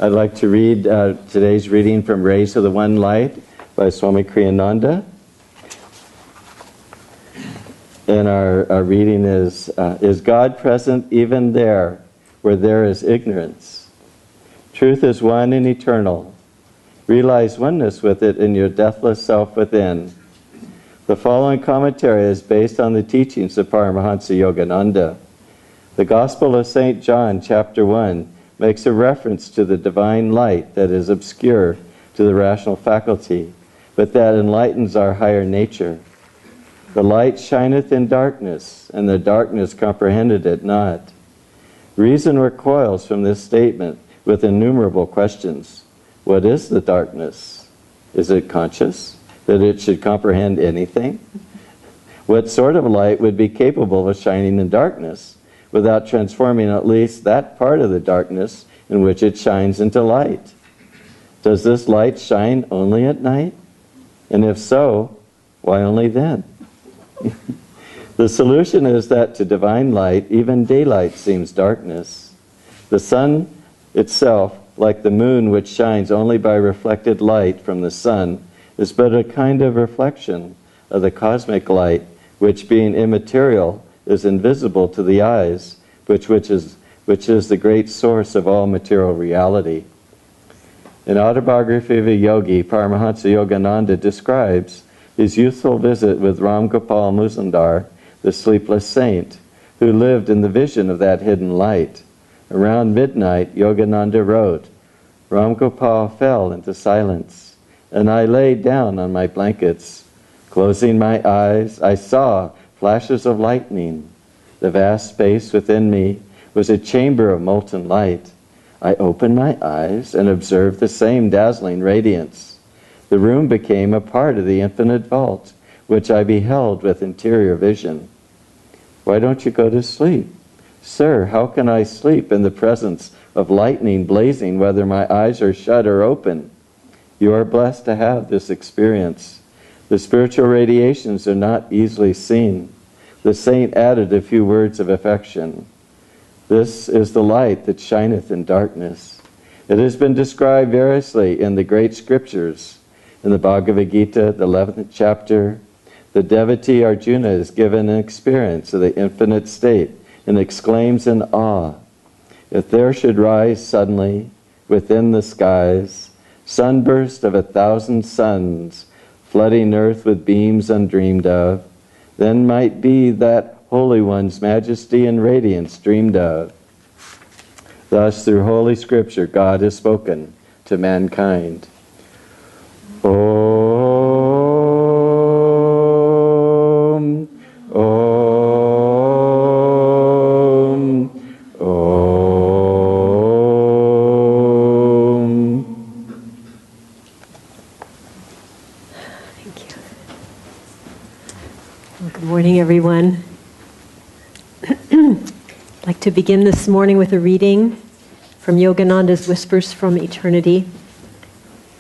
I'd like to read today's reading from Rays of the One Light by Swami Kriyananda. And our reading is God present even there where there is ignorance? Truth is one and eternal. Realize oneness with it in your deathless self within. The following commentary is based on the teachings of Paramahansa Yogananda. The Gospel of St. John, chapter 1, makes a reference to the divine light that is obscure to the rational faculty, but that enlightens our higher nature. The light shineth in darkness, and the darkness comprehended it not. Reason recoils from this statement with innumerable questions. What is the darkness? Is it conscious that it should comprehend anything? What sort of light would be capable of shining in darkness without transforming at least that part of the darkness in which it shines into light? Does this light shine only at night? And if so, why only then? The solution is that to divine light, even daylight seems darkness. The sun itself, like the moon which shines only by reflected light from the sun, is but a kind of reflection of the cosmic light, which being immaterial is invisible to the eyes, which is the great source of all material reality. In Autobiography of a Yogi, Paramahansa Yogananda describes his youthful visit with Ram Gopal Muzumdar, the sleepless saint, who lived in the vision of that hidden light. Around midnight, Yogananda wrote, Ram Gopal fell into silence, and I lay down on my blankets. Closing my eyes, I saw flashes of lightning. The vast space within me was a chamber of molten light. I opened my eyes and observed the same dazzling radiance. The room became a part of the infinite vault, which I beheld with interior vision. Why don't you go to sleep? Sir, how can I sleep in the presence of lightning blazing whether my eyes are shut or open? You are blessed to have this experience. The spiritual radiations are not easily seen. The saint added a few words of affection. This is the light that shineth in darkness. It has been described variously in the great scriptures. In the Bhagavad Gita, the 11th chapter, the devotee Arjuna is given an experience of the infinite state and exclaims in awe, if there should rise suddenly within the skies sunburst of 1,000 suns, flooding earth with beams undreamed of, then might be that Holy One's majesty and radiance dreamed of. Thus, through Holy Scripture, God has spoken to mankind. Om, Om, Om. Thank you. Well, good morning, everyone. I'd like to begin this morning with a reading from Yogananda's Whispers from Eternity,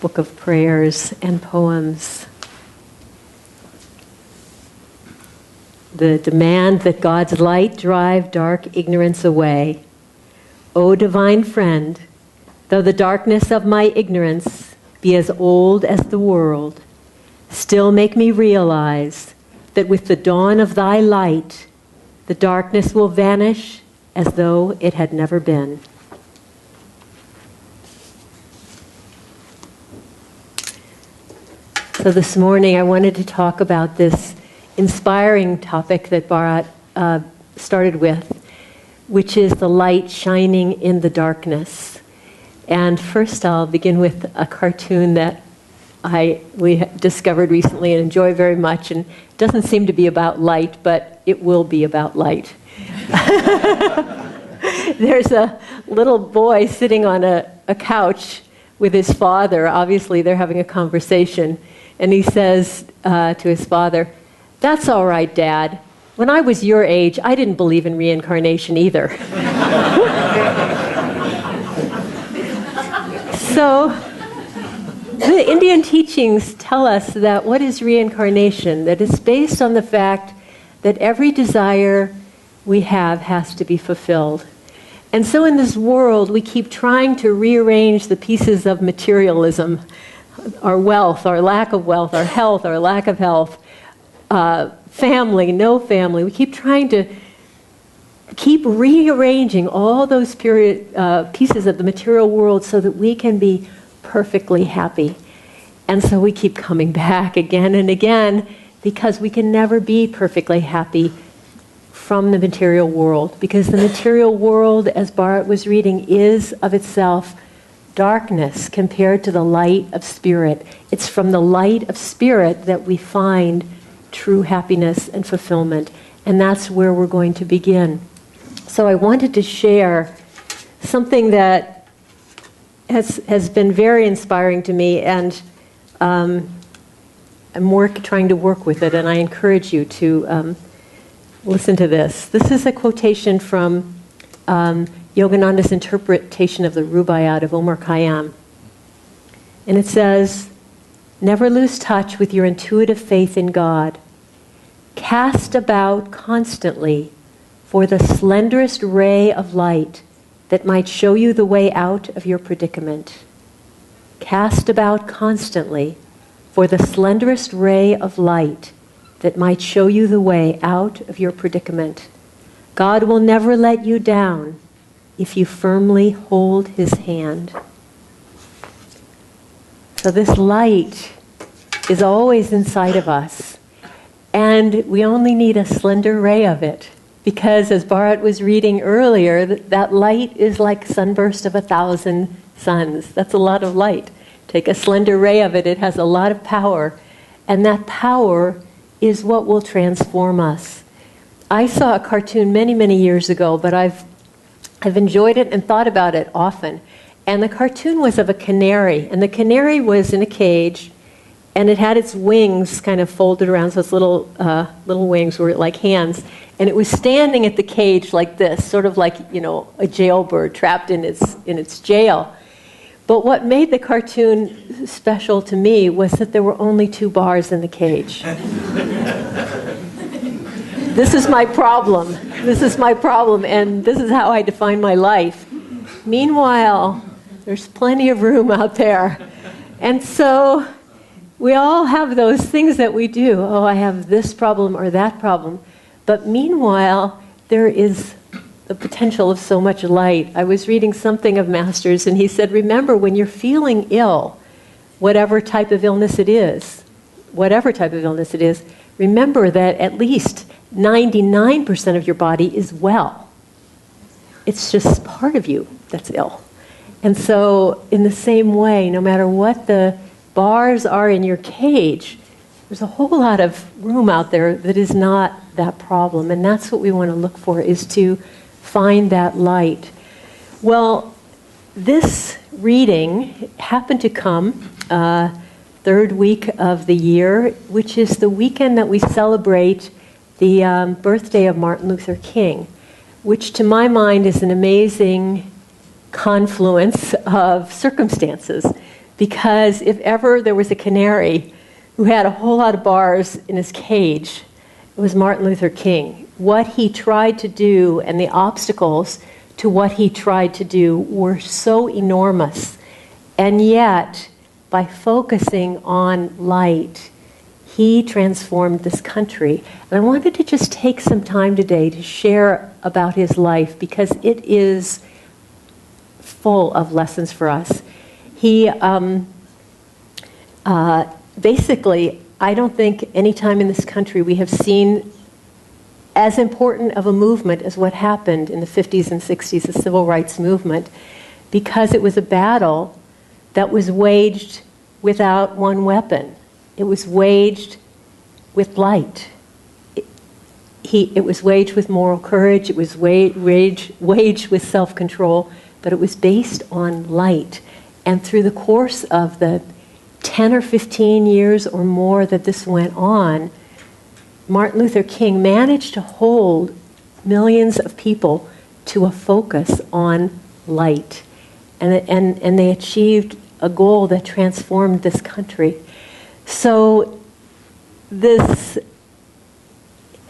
book of prayers and poems. The demand that God's light drive dark ignorance away. O divine friend, though the darkness of my ignorance be as old as the world, still make me realize that with the dawn of thy light, the darkness will vanish as though it had never been. So this morning I wanted to talk about this inspiring topic that Bharat started with, which is the light shining in the darkness. And first I'll begin with a cartoon that we discovered recently and enjoy very much, and it doesn't seem to be about light, but it will be about light. There's a little boy sitting on a couch with his father. Obviously, they're having a conversation. And he says to his father, "That's all right, Dad. When I was your age, I didn't believe in reincarnation either." So, the Indian teachings tell us that what is reincarnation? That it's based on the fact that every desire we have has to be fulfilled. And so in this world, we keep trying to rearrange the pieces of materialism, our wealth, our lack of wealth, our health, our lack of health, family, no family. We keep trying to keep rearranging all those pieces of the material world so that we can be perfectly happy. And so we keep coming back again and again because we can never be perfectly happy from the material world. Because the material world, as Bharat was reading, is of itself darkness compared to the light of spirit. It's from the light of spirit that we find true happiness and fulfillment. And that's where we're going to begin. So I wanted to share something that has been very inspiring to me, and I'm trying to work with it, and I encourage you to listen to this. This is a quotation from Yogananda's interpretation of the Rubaiyat of Omar Khayyam. And it says, "Never lose touch with your intuitive faith in God. Cast about constantly for the slenderest ray of light that might show you the way out of your predicament. Cast about constantly for the slenderest ray of light that might show you the way out of your predicament. God will never let you down if you firmly hold His hand." So this light is always inside of us, and we only need a slender ray of it. Because as Bharat was reading earlier, that light is like sunburst of 1,000 suns. That's a lot of light. Take a slender ray of it, it has a lot of power. And that power is what will transform us. I saw a cartoon many, many years ago, but I've enjoyed it and thought about it often. And the cartoon was of a canary. And the canary was in a cage, and it had its wings kind of folded around, so its little wings were like hands. And it was standing at the cage like this, sort of like, a jailbird trapped in its jail. But what made the cartoon special to me was that there were only 2 bars in the cage. This is my problem. This is my problem, and this is how I define my life. Meanwhile, there's plenty of room out there. And so we all have those things that we do. Oh, I have this problem or that problem. But meanwhile, there is the potential of so much light. I was reading something of Master's, and he said, remember, when you're feeling ill, whatever type of illness it is, remember that at least 99% of your body is well. It's just part of you that's ill. And so in the same way, no matter what the bars are in your cage, there's a whole lot of room out there that is not that problem. And that's what we want to look for, is to find that light. Well, this reading happened to come third week of the year, which is the weekend that we celebrate the birthday of Martin Luther King, which to my mind is an amazing confluence of circumstances. Because if ever there was a canary who had a whole lot of bars in his cage, it was Martin Luther King. What he tried to do and the obstacles to what he tried to do were so enormous. And yet, by focusing on light, he transformed this country. And I wanted to just take some time today to share about his life, because it is full of lessons for us. He basically, I don't think any time in this country we have seen as important of a movement as what happened in the 50s and 60s, the civil rights movement, because it was a battle that was waged without one weapon. It was waged with light. It was waged with moral courage. It was waged with self-control, but it was based on light. And through the course of the 10 or 15 years or more that this went on, Martin Luther King managed to hold millions of people to a focus on light. And they achieved a goal that transformed this country. So this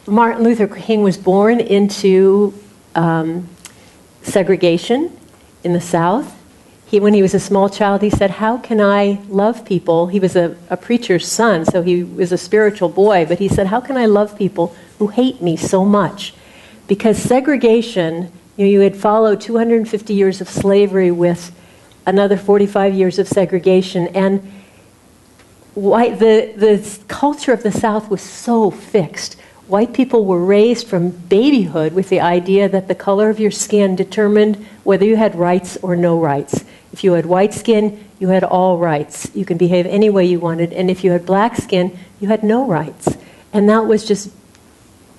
Martin Luther King was born into segregation in the South. When he was a small child, he said, how can I love people? He was a preacher's son, so he was a spiritual boy, but he said, how can I love people who hate me so much? Because segregation, you had followed 250 years of slavery with another 45 years of segregation, and the culture of the South was so fixed. White people were raised from babyhood with the idea that the color of your skin determined whether you had rights or no rights. If you had white skin, you had all rights. You could behave any way you wanted. And if you had black skin, you had no rights. And that was just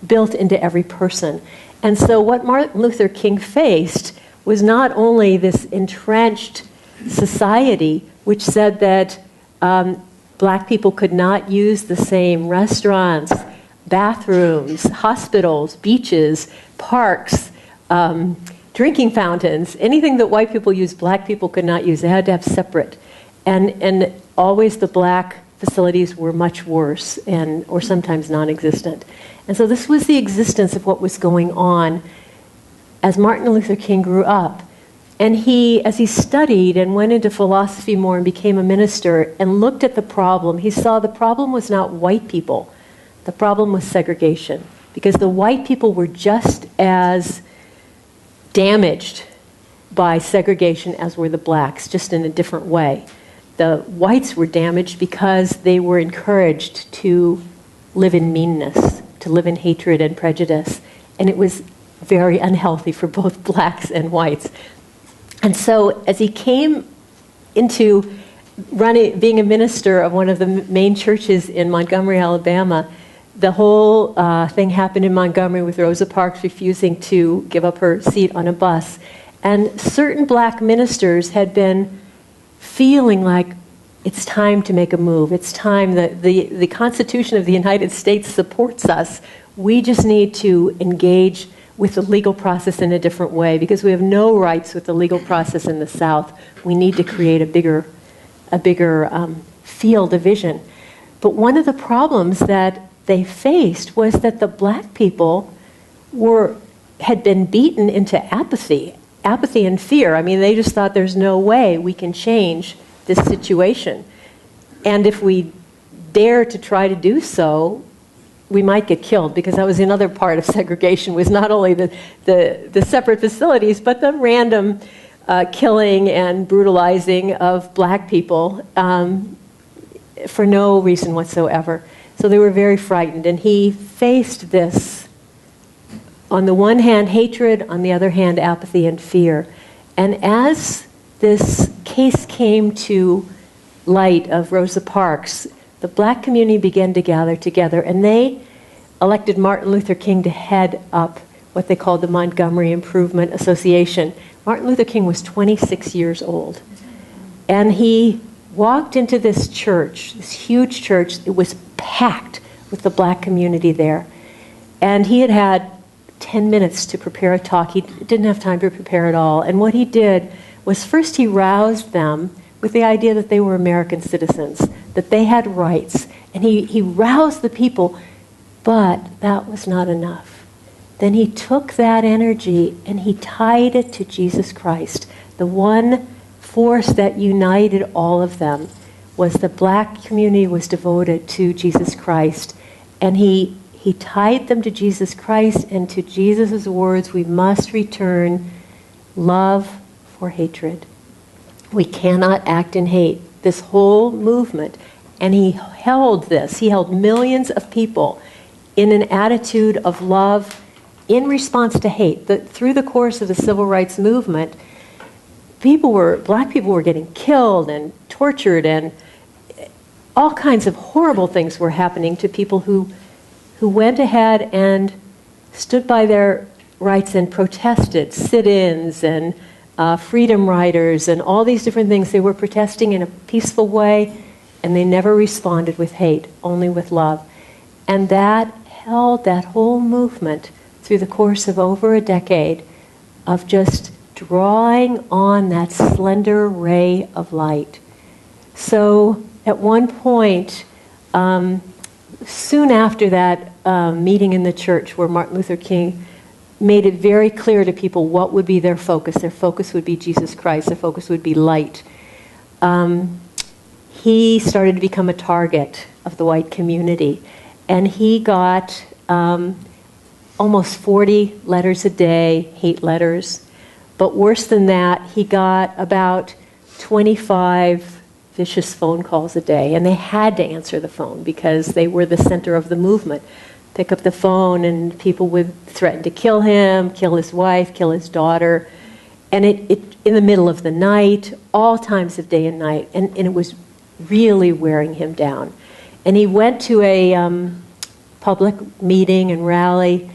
built into every person. And so what Martin Luther King faced was not only this entrenched society, which said that black people could not use the same restaurants, bathrooms, hospitals, beaches, parks, drinking fountains, anything that white people used, black people could not use. They had to have separate. And always the black facilities were much worse or sometimes non-existent. And so this was the existence of what was going on as Martin Luther King grew up. And as he studied and went into philosophy more and became a minister and looked at the problem, he saw the problem was not white people. The problem was segregation, because the white people were just as damaged by segregation as were the blacks, just in a different way. The whites were damaged because they were encouraged to live in meanness, to live in hatred and prejudice, and it was very unhealthy for both blacks and whites. And so as he came into being a minister of one of the main churches in Montgomery, Alabama, the whole thing happened in Montgomery with Rosa Parks refusing to give up her seat on a bus. And certain black ministers had been feeling like it's time to make a move. It's time that the Constitution of the United States supports us. We just need to engage with the legal process in a different way, because we have no rights with the legal process in the South. We need to create a bigger field of vision. But one of the problems that they faced was that the black people had been beaten into apathy and fear. I mean, they just thought there's no way we can change this situation. And if we dare to try to do so, we might get killed, because that was another part of segregation, was not only the separate facilities, but the random killing and brutalizing of black people for no reason whatsoever. So they were very frightened, and he faced this, on the one hand, hatred, on the other hand, apathy and fear. And as this case came to light of Rosa Parks, the black community began to gather together, and they elected Martin Luther King to head up what they called the Montgomery Improvement Association. Martin Luther King was 26 years old, and he walked into this church, this huge church. It was packed with the black community there. And he had 10 minutes to prepare a talk. He didn't have time to prepare at all. And what he did was, first he roused them with the idea that they were American citizens, that they had rights. And he roused the people, but that was not enough. Then he took that energy and he tied it to Jesus Christ. The one force that united all of them was the black community was devoted to Jesus Christ. And he tied them to Jesus Christ and to Jesus' words, we must return love for hatred. We cannot act in hate. This whole movement. And he held millions of people in an attitude of love in response to hate. Through the course of the civil rights movement, black people were getting killed and tortured, and all kinds of horrible things were happening to people who went ahead and stood by their rights and protested, sit-ins and freedom riders and all these different things. They were protesting in a peaceful way, and they never responded with hate, only with love. And that held that whole movement through the course of over a decade of just drawing on that slender ray of light. So at one point, soon after that meeting in the church where Martin Luther King made it very clear to people what would be their focus. Their focus would be Jesus Christ. Their focus would be light. He started to become a target of the white community. And he got almost 40 letters a day, hate letters. But worse than that, he got about 25 vicious phone calls a day. And they had to answer the phone because they were the center of the movement. Pick up the phone and people would threaten to kill him, kill his wife, kill his daughter. And it in the middle of the night, all times of day and night. And it was really wearing him down. And he went to a public meeting and rally,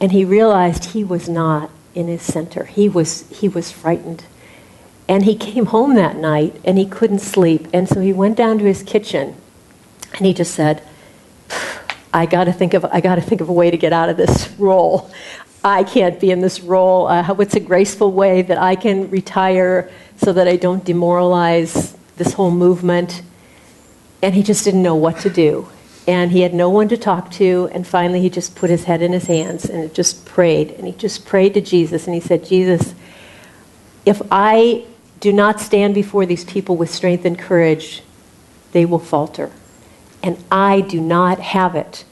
and he realized he was not in his center. He was frightened. And he came home that night, and he couldn't sleep. And so he went down to his kitchen, and he just said, I got to think of a way to get out of this role. I can't be in this role. What's a graceful way that I can retire so that I don't demoralize this whole movement? And he just didn't know what to do. And he had no one to talk to. And finally, he just put his head in his hands and just prayed. And he just prayed to Jesus. And he said, Jesus, if I do not stand before these people with strength and courage, they will falter. And I do not have it.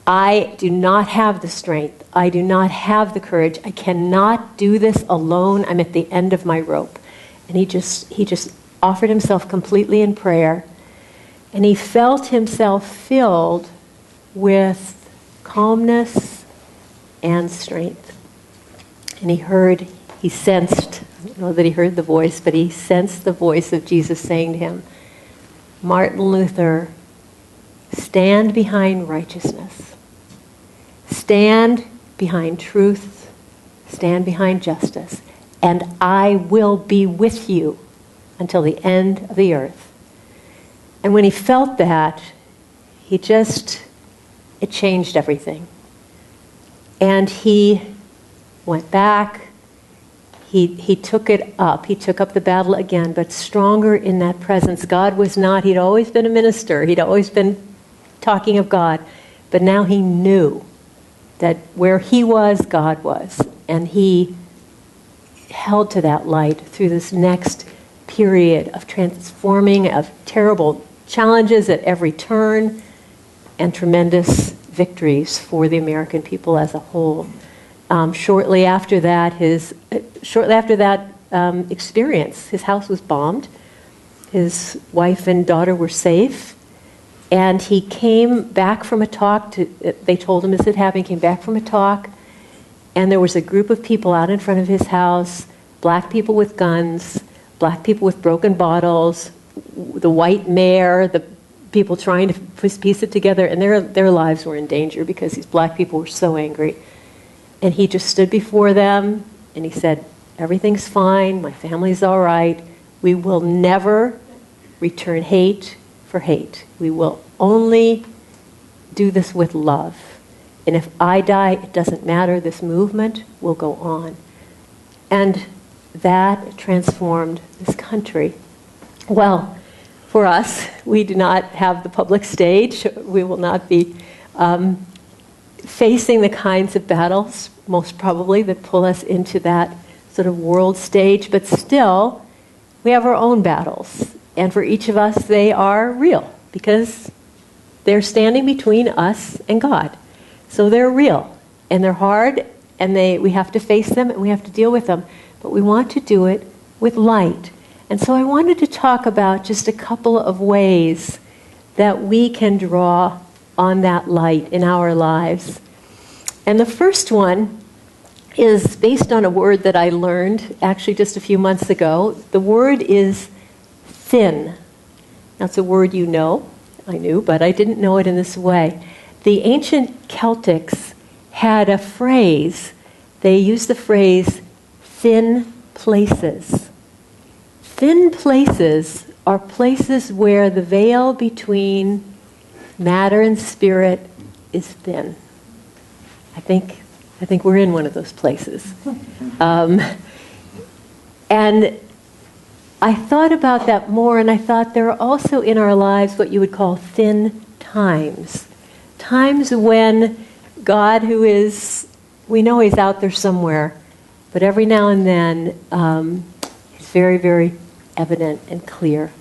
I do not have the strength. I do not have the courage. I cannot do this alone. I'm at the end of my rope. And he just offered himself completely in prayer. And he felt himself filled with calmness and strength. And he sensed, I don't know that he heard the voice, but he sensed the voice of Jesus saying to him, Martin Luther, stand behind righteousness. Stand behind truth. Stand behind justice. And I will be with you until the end of the earth. And when he felt that, it changed everything. And he went back. He took it up. He took up the battle again, but stronger in that presence. He'd always been a minister. He'd always been talking of God. But now he knew that where he was, God was. And he held to that light through this next period of transforming, of terrible challenges at every turn, and tremendous victories for the American people as a whole. Shortly after that experience, his house was bombed. His wife and daughter were safe. And he came back from a talk. They told him this had happened. He came back from a talk, and there was a group of people out in front of his house, black people with guns, black people with broken bottles, the white mayor, the people trying to piece it together, and their lives were in danger because these black people were so angry. And he just stood before them, and he said, everything's fine, my family's all right, we will never return hate for hate. We will only do this with love. And if I die, it doesn't matter, this movement will go on. And that transformed this country. Well, for us, we do not have the public stage. We will not be facing the kinds of battles, most probably, that pull us into that sort of world stage. But still, we have our own battles. And for each of us, they are real because they're standing between us and God. So they're real, and they're hard, and we have to face them, and we have to deal with them. But we want to do it with light. And so I wanted to talk about just a couple of ways that we can draw on that light in our lives. And the first one is based on a word that I learned actually just a few months ago. The word is thin. That's a word you know. I knew, but I didn't know it in this way. The ancient Celtics had a phrase. They used the phrase thin places. Thin places are places where the veil between matter and spirit is thin. I think we're in one of those places. And I thought about that more, and I thought there are also in our lives what you would call thin times. Times when God, who is we know he's out there somewhere, but every now and then he's very, very evident and clear.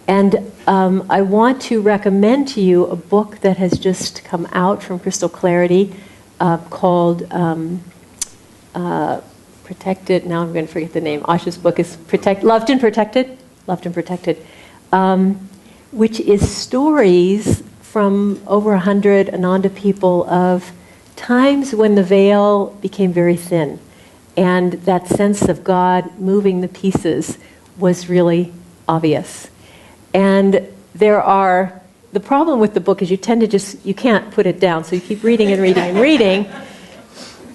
And I want to recommend to you a book that has just come out from Crystal Clarity called Protected. Now I'm going to forget the name. Asha's book is Loved and Protected. Loved and Protected. Which is stories from over 100 Ananda people of times when the veil became very thin. And that sense of God moving the pieces was really obvious. And the problem with the book is you tend to you can't put it down, so you keep reading and reading and reading.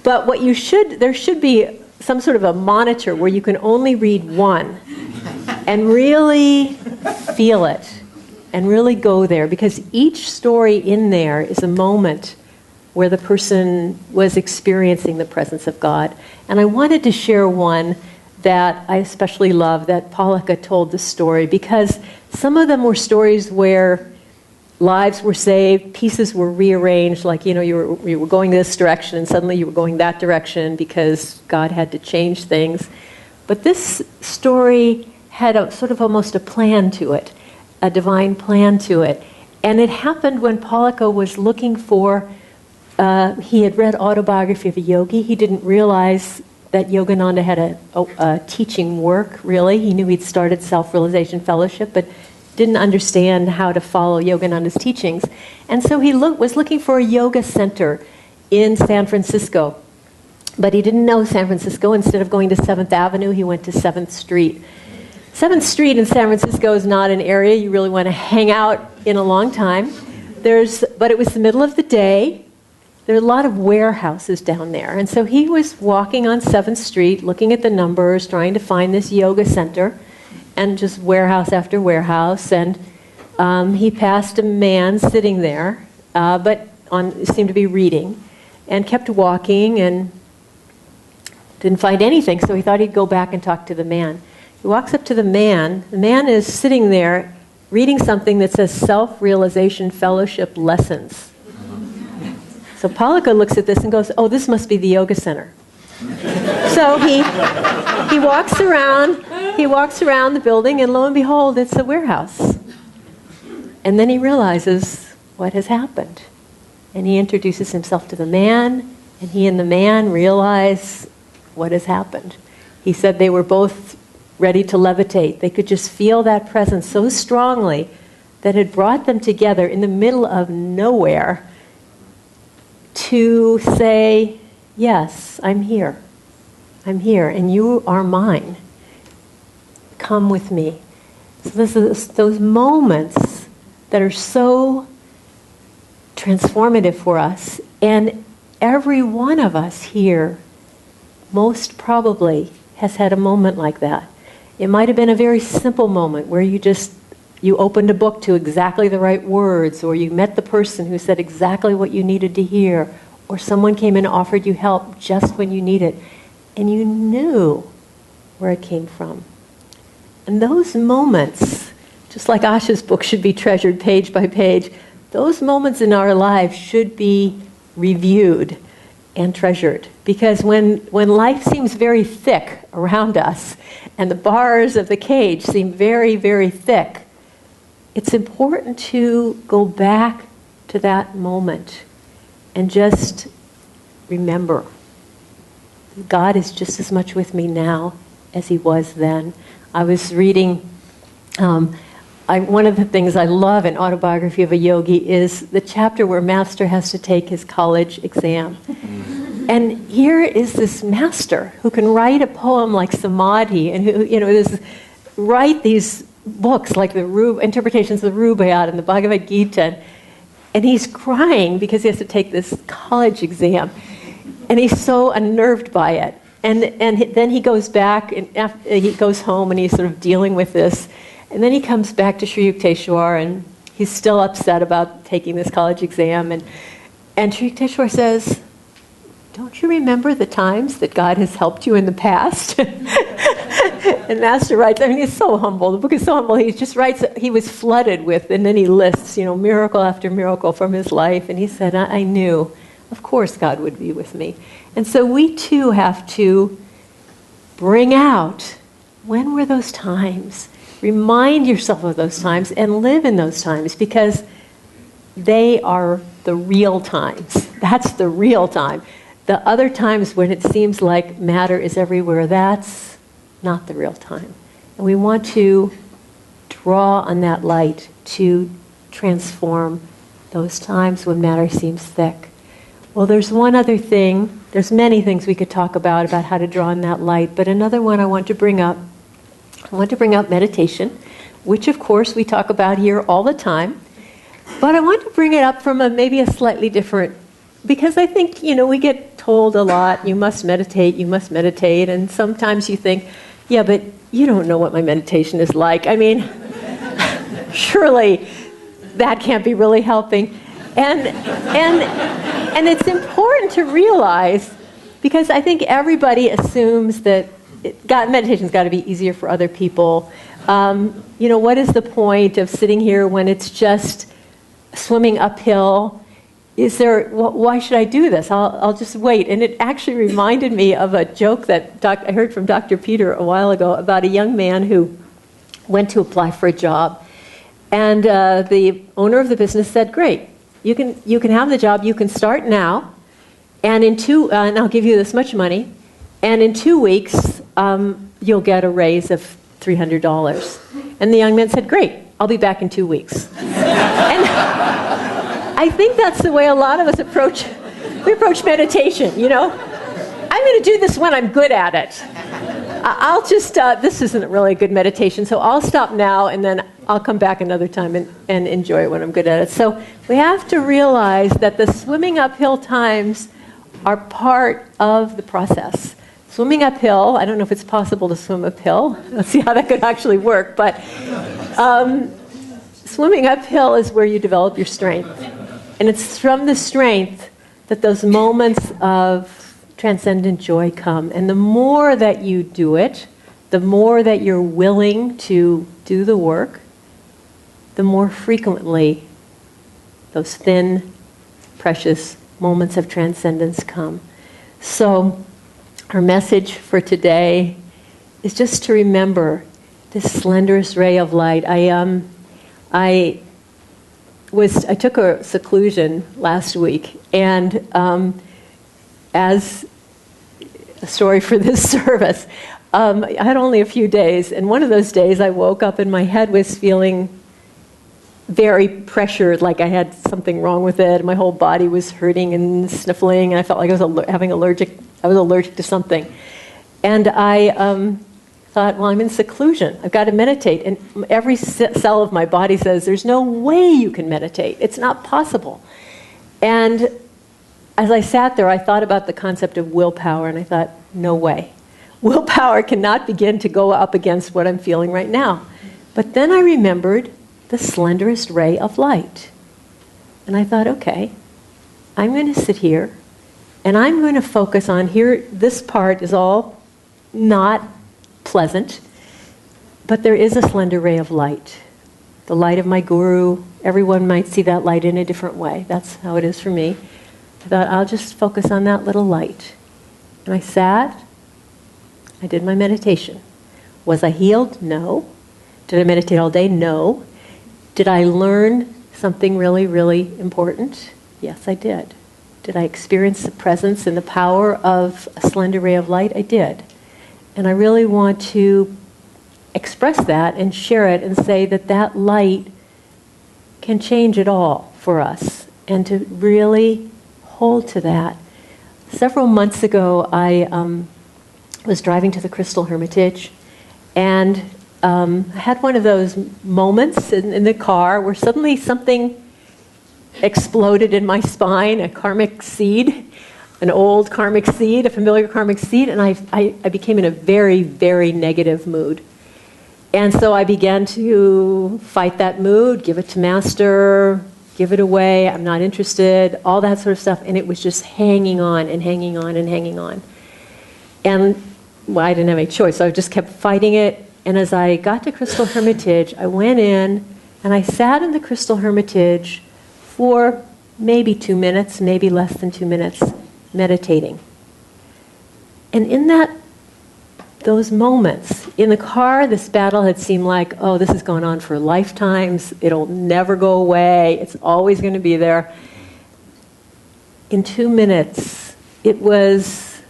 But there should be some sort of a monitor where you can only read one and really feel it and really go there, because each story in there is a moment where the person was experiencing the presence of God. And I wanted to share one that I especially love, that Palaka told the story, because some of them were stories where lives were saved, pieces were rearranged, like, you were going this direction and suddenly you were going that direction because God had to change things. But this story had a sort of almost a plan to it, a divine plan to it. And it happened when Palaka was looking for, he had read Autobiography of a Yogi. He didn't realize that Yogananda had a teaching work, really. He knew he'd started Self-Realization Fellowship, but didn't understand how to follow Yogananda's teachings. And so he was looking for a yoga center in San Francisco. But he didn't know San Francisco. Instead of going to 7th Avenue, he went to 7th Street. 7th Street in San Francisco is not an area you really want to hang out in a long time. But it was the middle of the day. There are a lot of warehouses down there. And so he was walking on 7th Street, looking at the numbers, trying to find this yoga center, and just warehouse after warehouse. And he passed a man sitting there, but seemed to be reading, and kept walking and didn't find anything. So he thought he'd go back and talk to the man. He walks up to the man. The man is sitting there reading something that says Self-Realization Fellowship Lessons. So Palaka looks at this and goes, "Oh, this must be the yoga center." So he walks around the building, and lo and behold, it's a warehouse. And then he realizes what has happened. And he introduces himself to the man, and he and the man realize what has happened. He said they were both ready to levitate. They could just feel that presence so strongly that it brought them together in the middle of nowhere to say, "Yes, I'm here. I'm here, and you are mine. Come with me." So this is those moments that are so transformative for us. And every one of us here most probably has had a moment like that. It might have been a very simple moment where you opened a book to exactly the right words, or you met the person who said exactly what you needed to hear, or someone came and offered you help just when you needed it, and you knew where it came from. And those moments, just like Asha's book should be treasured page by page, those moments in our lives should be reviewed and treasured. Because when life seems very thick around us, and the bars of the cage seem very, very thick, it's important to go back to that moment and just remember, God is just as much with me now as he was then. I was reading, one of the things I love in Autobiography of a Yogi is the chapter where Master has to take his college exam. And here is this master who can write a poem like Samadhi, and who write these books like the interpretations of the Rubaiyat and the Bhagavad Gita, and he's crying because he has to take this college exam, and he's so unnerved by it. And then he goes back, and he goes home, and he's sort of dealing with this, and then he comes back to Sri Yukteswar, and he's still upset about taking this college exam, and Sri Yukteswar says, "Don't you remember the times that God has helped you in the past?" And Master writes, he's so humble. The book is so humble. He just writes, he was flooded with, and then he lists, miracle after miracle from his life. And he said, I knew of course God would be with me. And so we too have to bring out, when were those times? Remind yourself of those times and live in those times, because they are the real times. That's the real time. The other times when it seems like matter is everywhere, that's not the real time. And we want to draw on that light to transform those times when matter seems thick. Well, there's one other thing. There's many things we could talk about how to draw on that light, but another one I want to bring up. I want to bring up meditation, which of course we talk about here all the time, but I want to bring it up from maybe a slightly different, because I think, we get told a lot, you must meditate, and sometimes you think, yeah, but you don't know what my meditation is like. I mean, surely that can't be really helping. And it's important to realize, because I think everybody assumes that meditation's got to be easier for other people. What is the point of sitting here when it's just swimming uphill? Why should I do this? I'll just wait. And it actually reminded me of a joke that I heard from Dr. Peter a while ago about a young man who went to apply for a job. And the owner of the business said, great, you can have the job, you can start now, and and I'll give you this much money, and in 2 weeks, you'll get a raise of $300. And the young man said, great, I'll be back in 2 weeks. And I think that's the way a lot of us approach meditation, I'm going to do this when I'm good at it. I'll just, this isn't really a good meditation, so I'll stop now and then I'll come back another time and enjoy it when I'm good at it. So we have to realize that the swimming uphill times are part of the process. Swimming uphill, I don't know if it's possible to swim uphill. Let's see how that could actually work. But swimming uphill is where you develop your strength. And it's from the strength that those moments of transcendent joy come. And the more that you do it, the more that you're willing to do the work, the more frequently those thin, precious moments of transcendence come. So our message for today is just to remember this slenderest ray of light. I took a seclusion last week, and as a story for this service, I had only a few days, and one of those days I woke up and my head was feeling very pressured, like I had something wrong with it. My whole body was hurting and sniffling, and I felt like I was allergic to something. And I thought, well, I'm in seclusion. I've got to meditate. And every cell of my body says, there's no way you can meditate. It's not possible. And as I sat there, I thought about the concept of willpower, and I thought, no way. Willpower cannot begin to go up against what I'm feeling right now. But then I remembered the slenderest ray of light. And I thought, okay, I'm going to sit here, and I'm going to focus on here. This part is all not pleasant, but there is a slender ray of light. The light of my guru. Everyone might see that light in a different way. That's how it is for me. I thought, I'll just focus on that little light. And I sat. I did my meditation. Was I healed? No. Did I meditate all day? No. Did I learn something really, really important? Yes, I did. Did I experience the presence and the power of a slender ray of light? I did. And I really want to express that and share it and say that that light can change it all for us, and to really hold to that. Several months ago, I was driving to the Crystal Hermitage, and I had one of those moments in the car where suddenly something exploded in my spine, a karmic seed, an old karmic seed, a familiar karmic seed, and I became in a very, very negative mood. And so I began to fight that mood, give it to Master, give it away, I'm not interested, all that sort of stuff, and it was just hanging on and hanging on and hanging on. And well, I didn't have any choice, so I just kept fighting it. And as I got to Crystal Hermitage, I went in and I sat in the Crystal Hermitage for maybe 2 minutes, maybe less than 2 minutes, meditating. And in those moments, in the car, this battle had seemed like, oh, this has gone on for lifetimes, it'll never go away, it's always going to be there. In 2 minutes, it was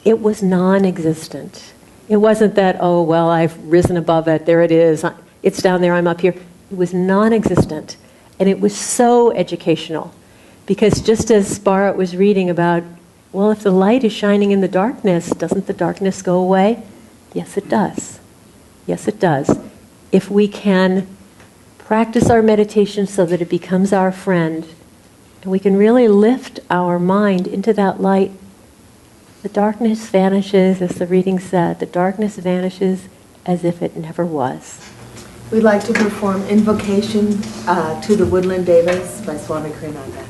non-existent. It wasn't that, oh, well, I've risen above it, there it is, it's down there, I'm up here. It was non-existent. And it was so educational. Because just as Bharat was reading about, well, if the light is shining in the darkness, doesn't the darkness go away? Yes, it does. Yes, it does. If we can practice our meditation so that it becomes our friend, and we can really lift our mind into that light, the darkness vanishes, as the reading said, the darkness vanishes as if it never was. We'd like to perform Invocation to the Woodland Devas by Swami Ananda.